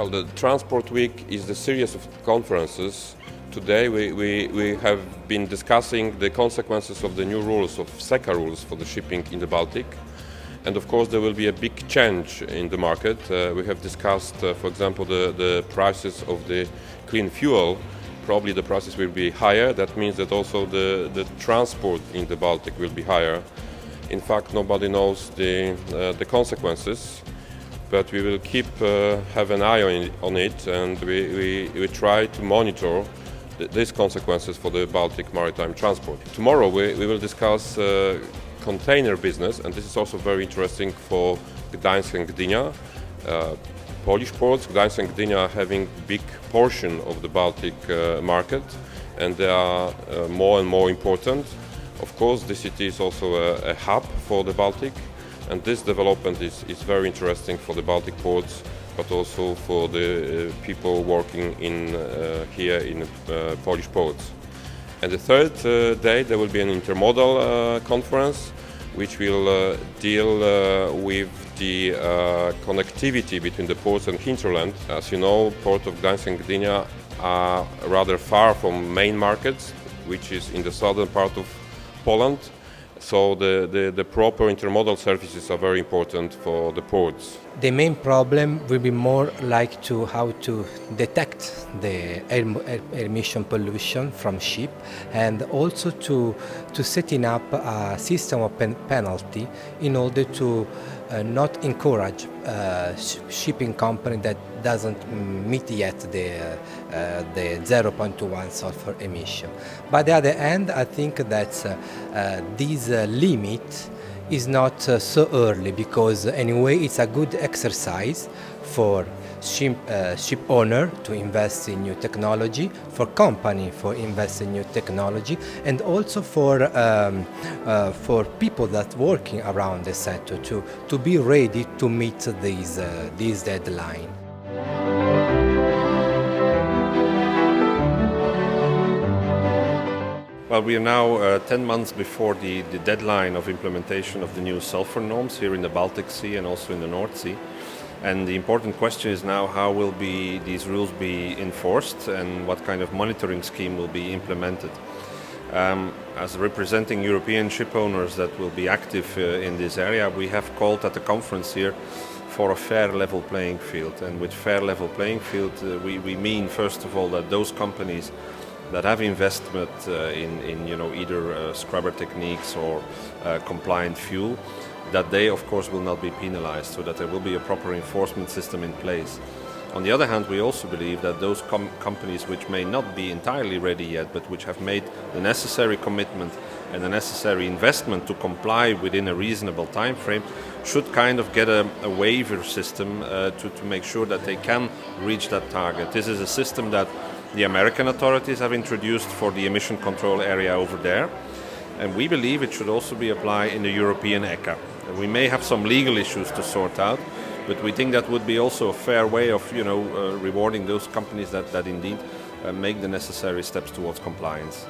Well, the Transport Week is the series of conferences. Today we have been discussing the consequences of the new rules, of SECA rules for the shipping in the Baltic. And of course there will be a big change in the market. We have discussed, for example, the prices of the clean fuel. Probably the prices will be higher. That means that also the transport in the Baltic will be higher. In fact, nobody knows the consequences, but we will have an eye on it, and we try to monitor these consequences for the Baltic maritime transport. Tomorrow we will discuss container business, and this is also very interesting for Gdańsk and Gdynia. Polish ports, Gdańsk and Gdynia, are having big portion of the Baltic market, and they are more and more important. Of course, the city is also a hub for the Baltic, and this development is very interesting for the Baltic ports, but also for the people working here in Polish ports. And the third day there will be an intermodal conference, which will deal with the connectivity between the ports and hinterland. As you know, Port of Gdańsk and Gdynia are rather far from main markets, which is in the southern part of Poland. So the proper intermodal services are very important for the ports. The main problem will be more like to how to detect the air emission pollution from ship, and also to setting up a system of penalty in order to not encourage shipping company that doesn't meet yet the 0.21 sulfur emission. By the other hand, I think that this limit is not so early, because anyway it's a good exercise for ship owner to invest in new technology, for company for invest in new technology, and also for people that working around the sector to be ready to meet this deadline. Well, we are now 10 months before the deadline of implementation of the new sulfur norms here in the Baltic Sea and also in the North Sea. And the important question is now, how will these rules be enforced, and what kind of monitoring scheme will be implemented? As representing European ship owners that will be active in this area, we have called at the conference here for a fair level playing field. And with fair level playing field, we mean first of all that those companies that have investment in either scrubber techniques or compliant fuel, that they of course will not be penalized, so that there will be a proper enforcement system in place. On the other hand, we also believe that those companies which may not be entirely ready yet, but which have made the necessary commitment and the necessary investment to comply within a reasonable time frame, should kind of get a waiver system to make sure that they can reach that target. This is a system that the American authorities have introduced for the emission control area over there, and we believe it should also be applied in the European ECA. We may have some legal issues to sort out, but we think that would be also a fair way of rewarding those companies that indeed make the necessary steps towards compliance.